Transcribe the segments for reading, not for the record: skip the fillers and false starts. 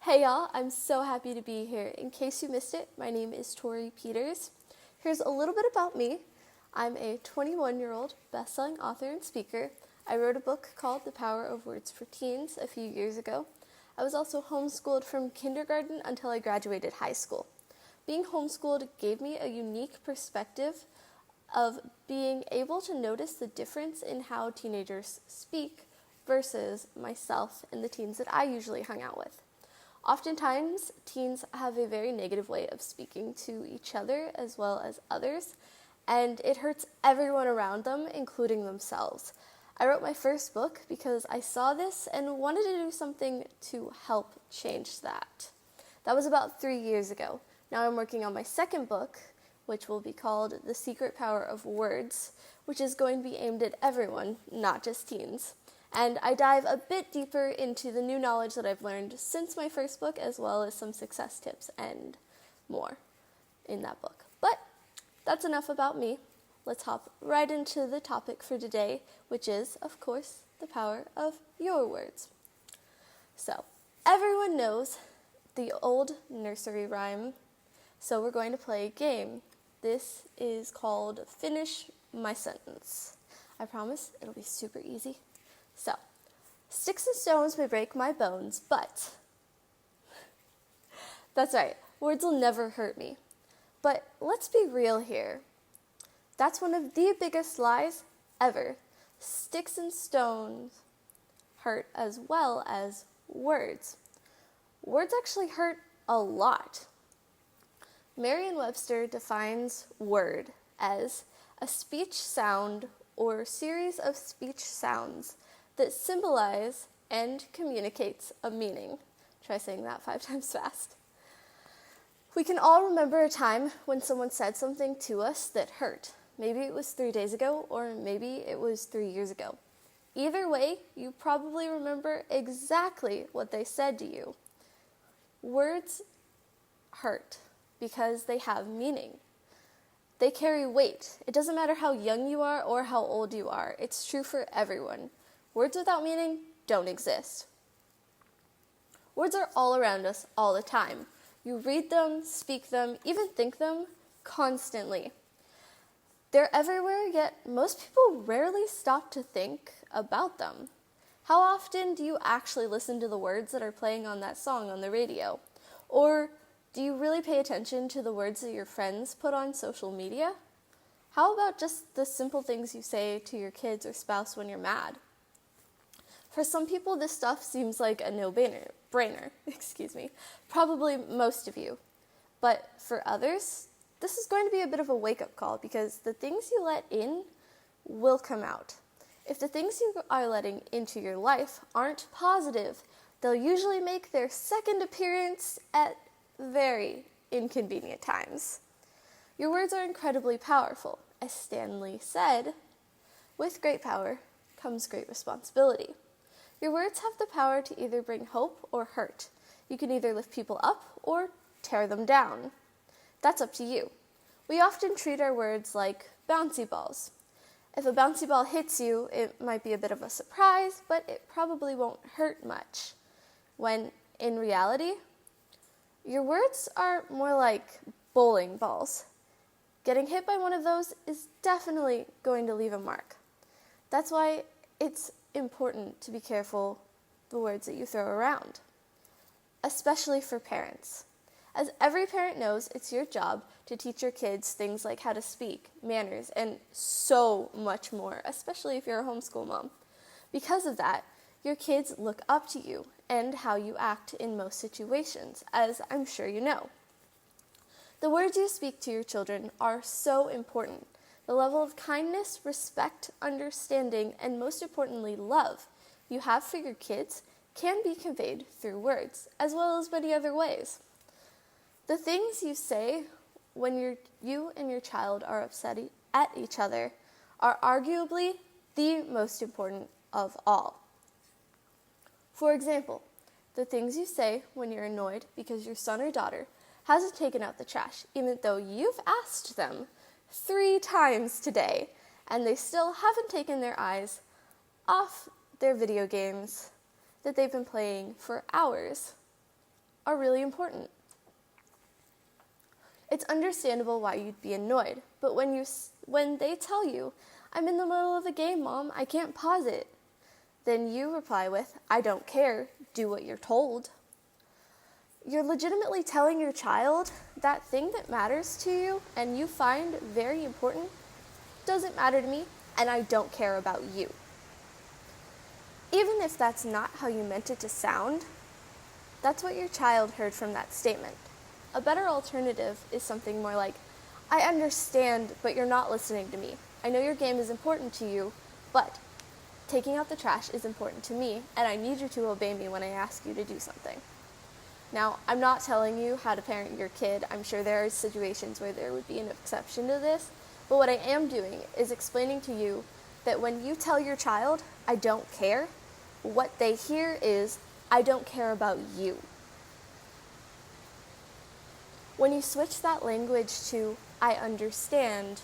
Hey y'all, I'm so happy to be here. In case you missed it, my name is Tori Peters. Here's a little bit about me. I'm a 21-year-old best-selling author and speaker. I wrote a book called The Power of Words for Teens a few years ago. I was also homeschooled from kindergarten until I graduated high school. Being homeschooled gave me a unique perspective of being able to notice the difference in how teenagers speak versus myself and the teens that I usually hung out with. Oftentimes, teens have a very negative way of speaking to each other as well as others, and it hurts everyone around them, including themselves. I wrote my first book because I saw this and wanted to do something to help change that. That was about 3 years ago. Now I'm working on my second book, which will be called The Secret Power of Words, which is going to be aimed at everyone, not just teens. And I dive a bit deeper into the new knowledge that I've learned since my first book, as well as some success tips and more in that book. But that's enough about me. Let's hop right into the topic for today, which is, of course, the power of your words. So, everyone knows the old nursery rhyme, so we're going to play a game. This is called Finish My Sentence. I promise it'll be super easy. So, sticks and stones may break my bones, but that's right, words will never hurt me. But let's be real here. That's one of the biggest lies ever. Sticks and stones hurt as well as words. Words actually hurt a lot. Merriam-Webster defines word as a speech sound or series of speech sounds that symbolize and communicates a meaning. Try saying that 5 times fast. We can all remember a time when someone said something to us that hurt. Maybe it was 3 days ago, or maybe it was 3 years ago. Either way, you probably remember exactly what they said to you. Words hurt because they have meaning. They carry weight. It doesn't matter how young you are or how old you are. It's true for everyone. Words without meaning don't exist. Words are all around us all the time. You read them, speak them, even think them constantly. They're everywhere, yet most people rarely stop to think about them. How often do you actually listen to the words that are playing on that song on the radio? Or do you really pay attention to the words that your friends put on social media? How about just the simple things you say to your kids or spouse when you're mad? For some people, this stuff seems like a no-brainer, probably most of you. But for others, this is going to be a bit of a wake-up call because the things you let in will come out. If the things you are letting into your life aren't positive, they'll usually make their second appearance at very inconvenient times. Your words are incredibly powerful. As Stanley said, with great power comes great responsibility. Your words have the power to either bring hope or hurt. You can either lift people up or tear them down. That's up to you. We often treat our words like bouncy balls. If a bouncy ball hits you, it might be a bit of a surprise, but it probably won't hurt much. When in reality, your words are more like bowling balls. Getting hit by one of those is definitely going to leave a mark. That's why it's important to be careful the words that you throw around, especially for parents. As every parent knows, it's your job to teach your kids things like how to speak, manners, and so much more, especially if you're a homeschool mom. Because of that, your kids look up to you and how you act in most situations, as I'm sure you know. The words you speak to your children are so important. The level of kindness, respect, understanding, and most importantly, love you have for your kids can be conveyed through words, as well as many other ways. The things you say when you and your child are upset at each other are arguably the most important of all. For example, the things you say when you're annoyed because your son or daughter hasn't taken out the trash, even though you've asked them 3 times today, and they still haven't taken their eyes off their video games that they've been playing for hours. are really important. It's understandable why you'd be annoyed, but when they tell you, "I'm in the middle of a game, Mom, I can't pause it," then you reply with, "I don't care, do what you're told." You're legitimately telling your child that thing that matters to you and you find very important doesn't matter to me, and I don't care about you. Even if that's not how you meant it to sound, that's what your child heard from that statement. A better alternative is something more like, "I understand, but you're not listening to me. I know your game is important to you, but taking out the trash is important to me, and I need you to obey me when I ask you to do something." Now, I'm not telling you how to parent your kid. I'm sure there are situations where there would be an exception to this, but what I am doing is explaining to you that when you tell your child, "I don't care," what they hear is, "I don't care about you." When you switch that language to, "I understand,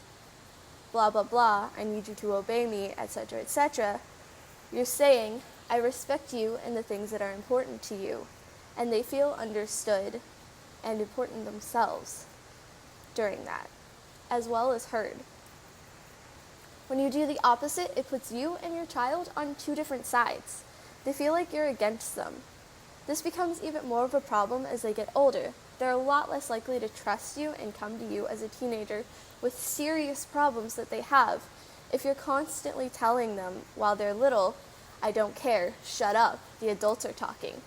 blah, blah, blah, I need you to obey me, etc., you're saying, "I respect you and the things that are important to you," and they feel understood and important themselves during that, as well as heard. When you do the opposite, it puts you and your child on two different sides. They feel like you're against them. This becomes even more of a problem as they get older. They're a lot less likely to trust you and come to you as a teenager with serious problems that they have if you're constantly telling them while they're little, "I don't care, shut up, the adults are talking."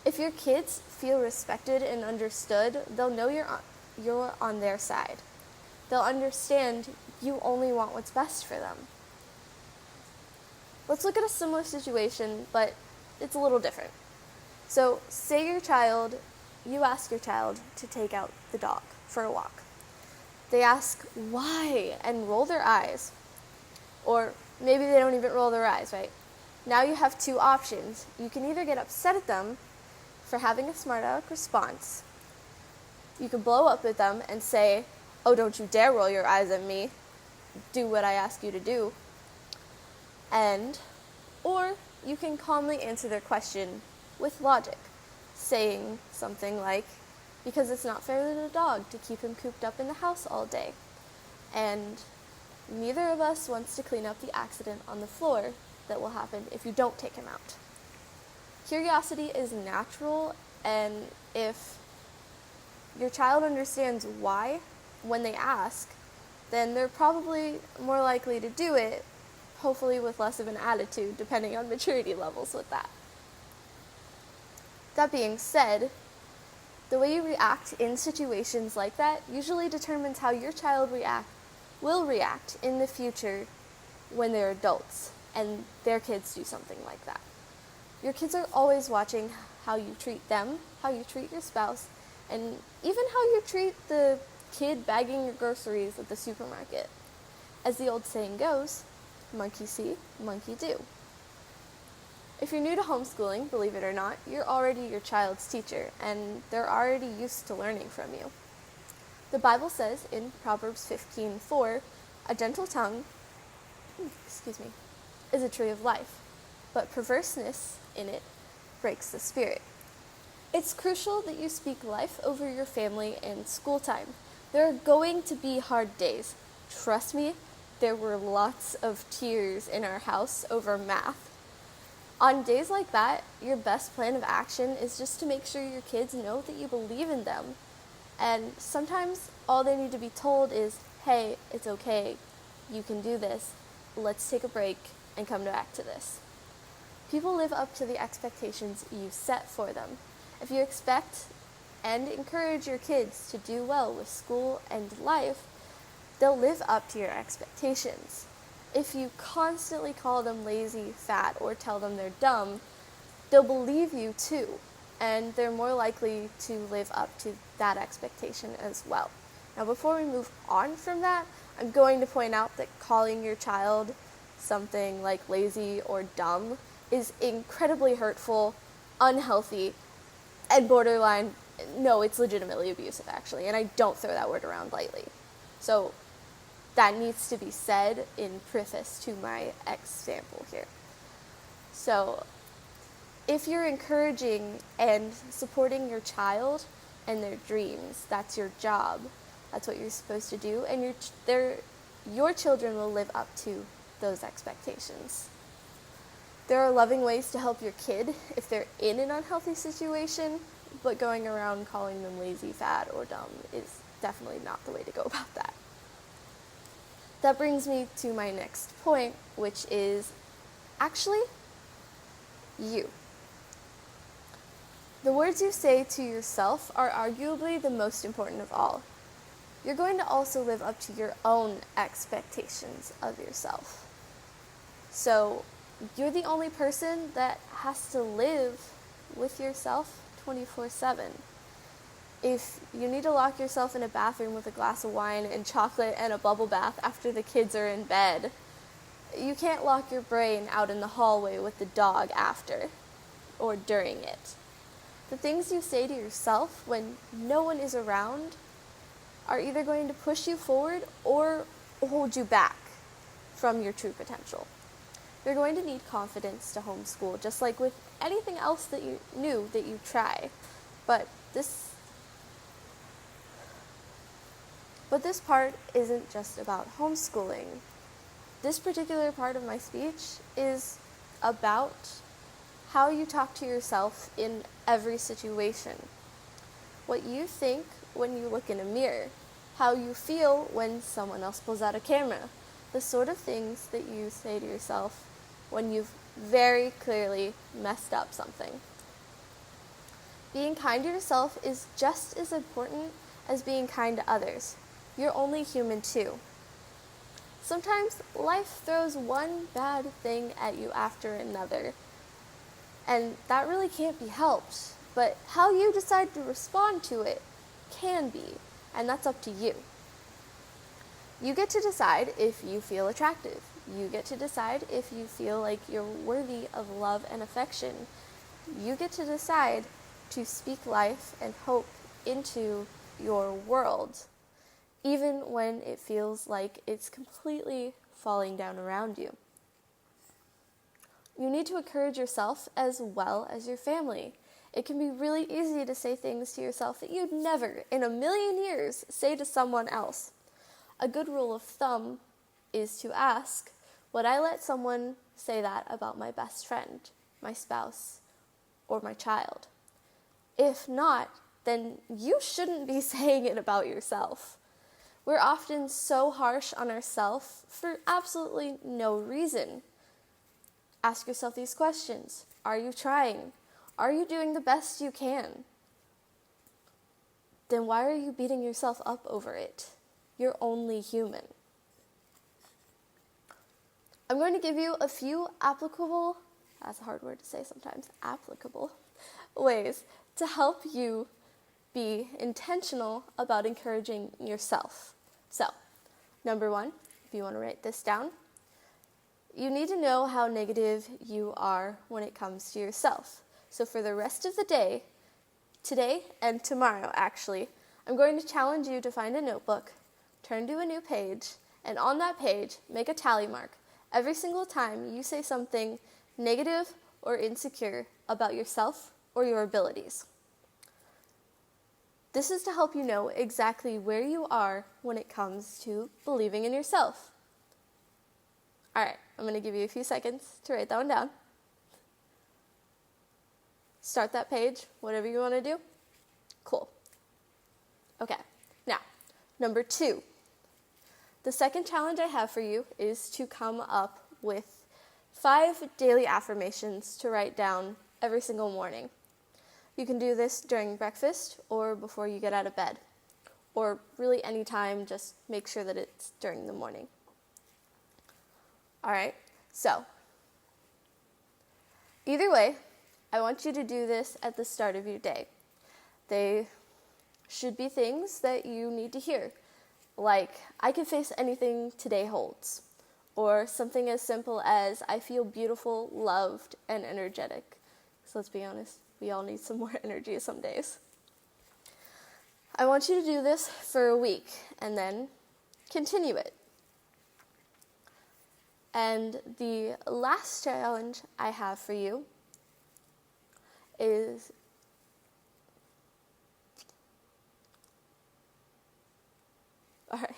If your kids feel respected and understood, they'll know you're on their side. They'll understand you only want what's best for them. Let's look at a similar situation, but it's a little different. So, say you ask your child to take out the dog for a walk. They ask, "Why?" and roll their eyes. Or maybe they don't even roll their eyes, right? Now you have two options. You can either get upset at them for having a smart aleck response. You can blow up at them and say, "Oh, don't you dare roll your eyes at me. Do what I ask you to do." Or you can calmly answer their question with logic, saying something like, "Because it's not fair to the dog to keep him cooped up in the house all day. And neither of us wants to clean up the accident on the floor that will happen if you don't take him out." Curiosity is natural, and if your child understands why when they ask, then they're probably more likely to do it, hopefully with less of an attitude, depending on maturity levels with that. That being said, the way you react in situations like that usually determines how your child will react in the future when they're adults and their kids do something like that. Your kids are always watching how you treat them, how you treat your spouse, and even how you treat the kid bagging your groceries at the supermarket. As the old saying goes, monkey see, monkey do. If you're new to homeschooling, believe it or not, you're already your child's teacher, and they're already used to learning from you. The Bible says in Proverbs 15:4, "A gentle tongue is a tree of life, but perverseness in it breaks the spirit." It's crucial that you speak life over your family in school time. There are going to be hard days. Trust me, there were lots of tears in our house over math. On days like that, your best plan of action is just to make sure your kids know that you believe in them. And sometimes all they need to be told is, "Hey, it's okay, you can do this, let's take a break and come back to this." People live up to the expectations you set for them. If you expect and encourage your kids to do well with school and life, they'll live up to your expectations. If you constantly call them lazy, fat, or tell them they're dumb, they'll believe you too, and they're more likely to live up to that expectation as well. Now, before we move on from that, I'm going to point out that calling your child something like lazy or dumb is incredibly hurtful, unhealthy, and borderline, no, it's legitimately abusive, actually, and I don't throw that word around lightly. So that needs to be said in preface to my example here. So If you're encouraging and supporting your child and their dreams, that's your job. That's what you're supposed to do, and your children will live up to those expectations. There are loving ways to help your kid if they're in an unhealthy situation, but going around calling them lazy, fat, or dumb is definitely not the way to go about that. That brings me to my next point, which is actually you. The words you say to yourself are arguably the most important of all. You're going to also live up to your own expectations of yourself. So you're the only person that has to live with yourself 24/7. If you need to lock yourself in a bathroom with a glass of wine and chocolate and a bubble bath after the kids are in bed, you can't lock your brain out in the hallway with the dog after or during it. The things you say to yourself when no one is around are either going to push you forward or hold you back from your true potential. You're going to need confidence to homeschool, just like with anything else that you try. But this part isn't just about homeschooling. This particular part of my speech is about how you talk to yourself in every situation. What you think when you look in a mirror, how you feel when someone else pulls out a camera, the sort of things that you say to yourself when you've very clearly messed up something. Being kind to yourself is just as important as being kind to others. You're only human too. Sometimes life throws one bad thing at you after another, and that really can't be helped. But how you decide to respond to it can be, and that's up to you. You get to decide if you feel attractive. You get to decide if you feel like you're worthy of love and affection. You get to decide to speak life and hope into your world, even when it feels like it's completely falling down around you. You need to encourage yourself as well as your family. It can be really easy to say things to yourself that you'd never in a million years say to someone else. A good rule of thumb is to ask, would I let someone say that about my best friend, my spouse, or my child? If not, then you shouldn't be saying it about yourself. We're often so harsh on ourselves for absolutely no reason. Ask yourself these questions. Are you trying? Are you doing the best you can? Then why are you beating yourself up over it? You're only human. I'm going to give you a few applicable, that's a hard word to say sometimes, applicable ways to help you be intentional about encouraging yourself. So, number 1, if you want to write this down, you need to know how negative you are when it comes to yourself. So for the rest of the day, today and tomorrow actually, I'm going to challenge you to find a notebook, turn to a new page, and on that page, make a tally mark every single time you say something negative or insecure about yourself or your abilities. This is to help you know exactly where you are when it comes to believing in yourself. All right, I'm going to give you a few seconds to write that one down. Start that page, whatever you want to do. Cool. Okay, now, number 2. The second challenge I have for you is to come up with 5 daily affirmations to write down every single morning. You can do this during breakfast or before you get out of bed, or really any time, just make sure that it's during the morning. All right, so either way, I want you to do this at the start of your day. They should be things that you need to hear, like, I can face anything today holds, or something as simple as, I feel beautiful, loved, and energetic. So let's be honest, we all need some more energy some days. I want you to do this for a week, and then continue it. And the last challenge I have for you is all right.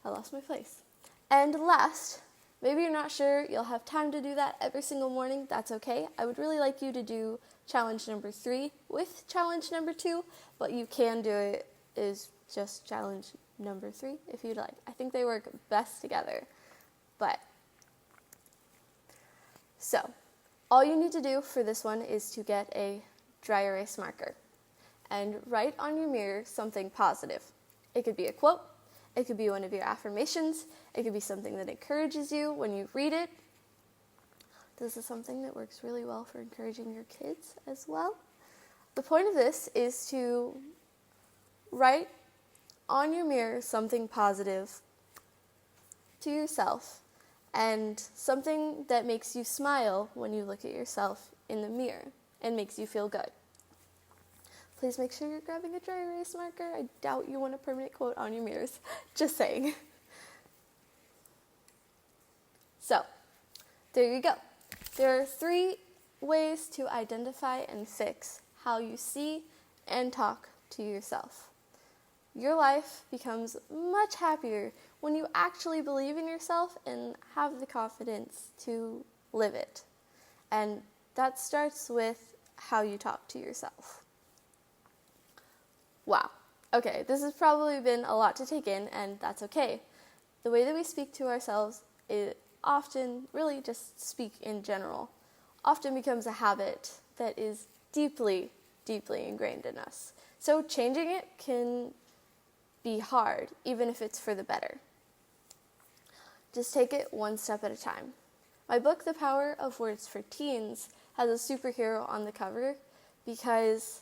I lost my place. And last, maybe you're not sure you'll have time to do that every single morning. That's okay. I would really like you to do challenge number 3 with challenge number 2, but you can do it is just challenge number 3 if you'd like. I think they work best together. But so, all you need to do for this one is to get a dry erase marker and write on your mirror something positive. It could be a quote, it could be one of your affirmations, it could be something that encourages you when you read it. This is something that works really well for encouraging your kids as well. The point of this is to write on your mirror something positive to yourself and something that makes you smile when you look at yourself in the mirror and makes you feel good. Please make sure you're grabbing a dry erase marker. I doubt you want a permanent quote on your mirrors. Just saying. So, there you go. There are 3 ways to identify and fix how you see and talk to yourself. Your life becomes much happier when you actually believe in yourself and have the confidence to live it. And that starts with how you talk to yourself. Wow. Okay, this has probably been a lot to take in, and that's okay. The way that we speak to ourselves is often, really just speak in general, often becomes a habit that is deeply, deeply ingrained in us. So changing it can be hard, even if it's for the better. Just take it one step at a time. My book, The Power of Words for Teens, has a superhero on the cover because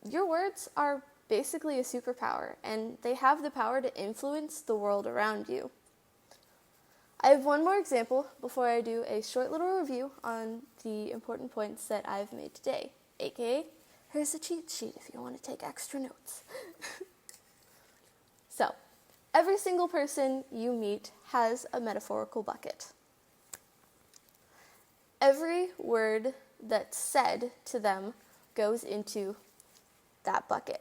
your words are basically a superpower, and they have the power to influence the world around you. I have one more example before I do a short little review on the important points that I've made today, aka here's a cheat sheet if you want to take extra notes. So, every single person you meet has a metaphorical bucket. Every word that's said to them goes into that bucket,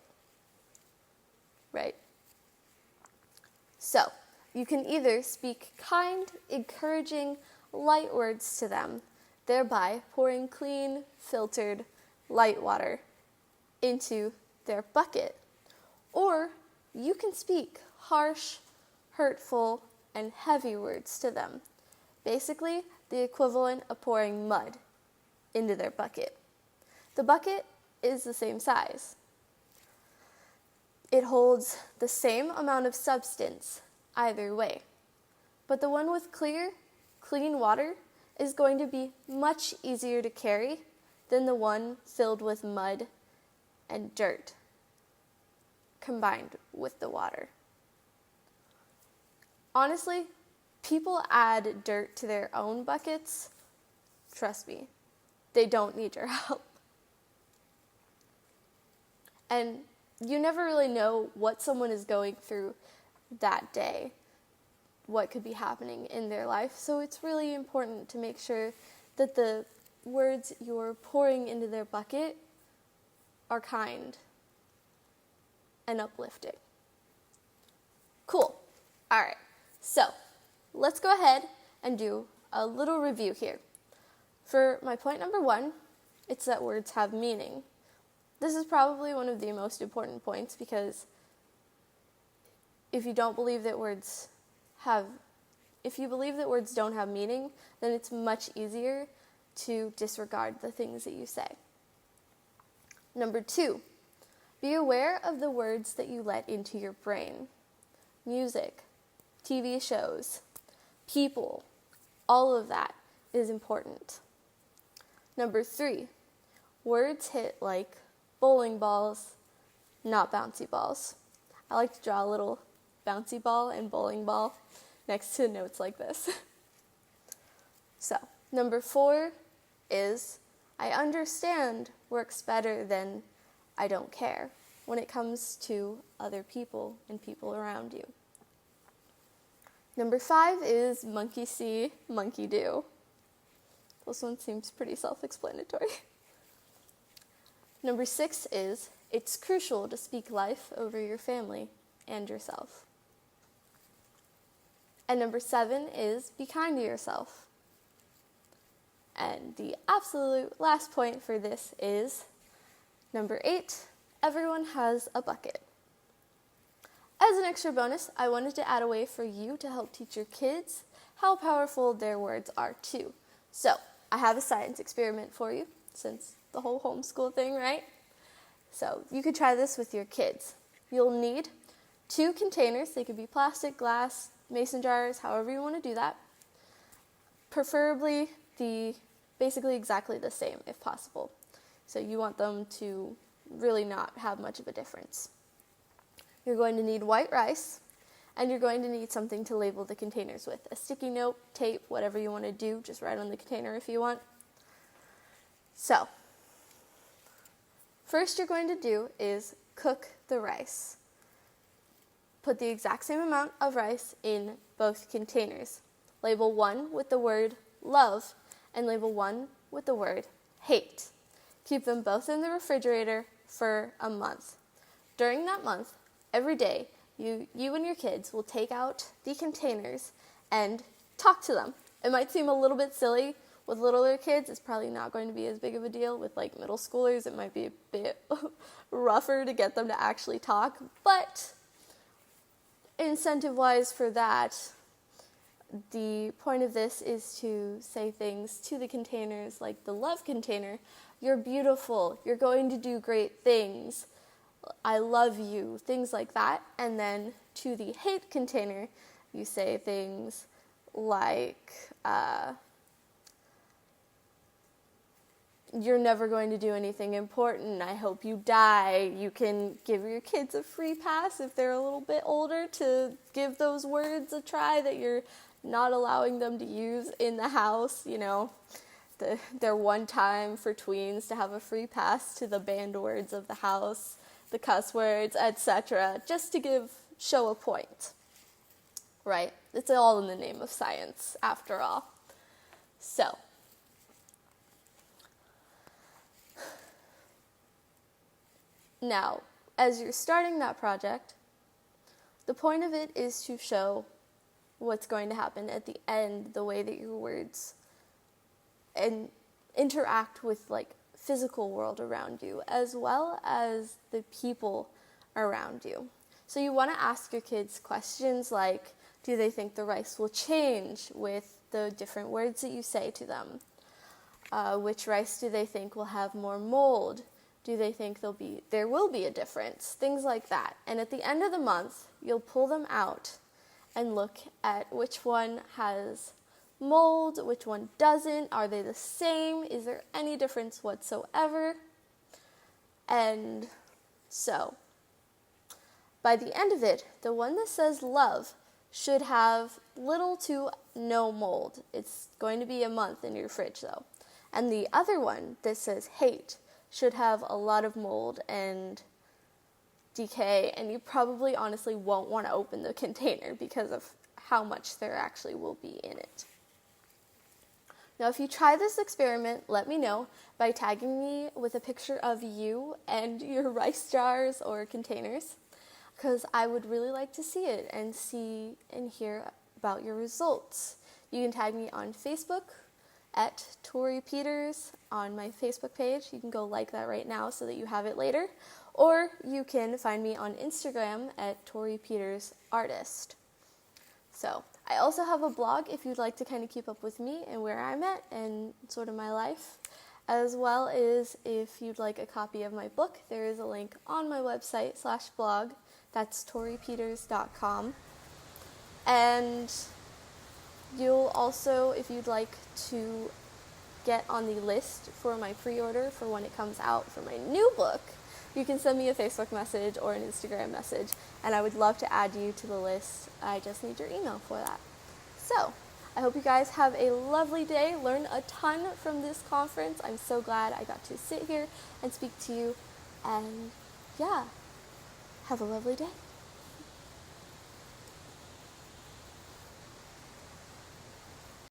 right? So, you can either speak kind, encouraging, light words to them, thereby pouring clean, filtered, light water into their bucket, or you can speak harsh, hurtful, and heavy words to them, basically the equivalent of pouring mud into their bucket. The bucket is the same size. It holds the same amount of substance either way. But the one with clear, clean water is going to be much easier to carry than the one filled with mud and dirt combined with the water. Honestly, people add dirt to their own buckets. Trust me, they don't need your help. And you never really know what someone is going through that day, what could be happening in their life. So it's really important to make sure that the words you're pouring into their bucket are kind and uplifting. Cool. All right. So let's go ahead and do a little review here. For my point number 1, it's that words have meaning. This is probably one of the most important points because if you believe that words don't have meaning, then it's much easier to disregard the things that you say. Number 2, be aware of the words that you let into your brain. Music, TV shows, people, all of that is important. Number 3, words hit like bowling balls, not bouncy balls. I like to draw a little bouncy ball and bowling ball next to notes like this. So, number 4 is I understand works better than I don't care when it comes to other people and people around you. Number 5 is monkey see, monkey do. This one seems pretty self-explanatory. Number 6 is, it's crucial to speak life over your family and yourself. And number 7 is, be kind to yourself. And the absolute last point for this is, number 8, everyone has a bucket. As an extra bonus, I wanted to add a way for you to help teach your kids how powerful their words are too. So, I have a science experiment for you, since the whole homeschool thing, right? So, you could try this with your kids. You'll need 2 containers. They could be plastic, glass, mason jars, however you want to do that. Preferably basically exactly the same if possible. So you want them to really not have much of a difference. You're going to need white rice, and you're going to need something to label the containers with. A sticky note, tape, whatever you want to do, just write on the container if you want. So, first you're going to do is cook the rice. Put the exact same amount of rice in both containers. Label one with the word love and label one with the word hate. Keep them both in the refrigerator for a month. During that month, every day, you and your kids will take out the containers and talk to them. It might seem a little bit silly. With littler kids, it's probably not going to be as big of a deal. With like middle schoolers, it might be a bit rougher to get them to actually talk. But incentive-wise for that, the point of this is to say things to the containers like the love container. You're beautiful. You're going to do great things. I love you. Things like that. And then to the hate container, you say things like, you're never going to do anything important. I hope you die. You can give your kids a free pass if they're a little bit older to give those words a try that you're not allowing them to use in the house, you know. Their one time for tweens to have a free pass to the banned words of the house, the cuss words, etc., just to show a point, right? It's all in the name of science, after all. So, now, as you're starting that project, the point of it is to show what's going to happen at the end, the way that your words and interact with like physical world around you as well as the people around you. So you want to ask your kids questions like, do they think the rice will change with the different words that you say to them? Which rice do they think will have more mold? Do they think there will be a difference? Things like that. And at the end of the month, you'll pull them out and look at which one has mold, which one doesn't. Are they the same? Is there any difference whatsoever? And so, by the end of it, the one that says love should have little to no mold. It's going to be a month in your fridge, though. And the other one that says hate should have a lot of mold and decay, and you probably honestly won't want to open the container because of how much there actually will be in it. Now, if you try this experiment, let me know by tagging me with a picture of you and your rice jars or containers, because I would really like to see it and see and hear about your results. You can tag me on Facebook at Tori Peters on my Facebook page. You can go like that right now so that you have it later. Or you can find me on Instagram at Tori Peters Artist. So, I also have a blog if you'd like to kind of keep up with me and where I'm at and sort of my life. As well as if you'd like a copy of my book, there is a link on my website /blog. That's toripeters.com. And you'll also, if you'd like to get on the list for my pre-order for when it comes out for my new book, you can send me a Facebook message or an Instagram message, and I would love to add you to the list. I just need your email for that. So, I hope you guys have a lovely day, learn a ton from this conference. I'm so glad I got to sit here and speak to you, and yeah, have a lovely day.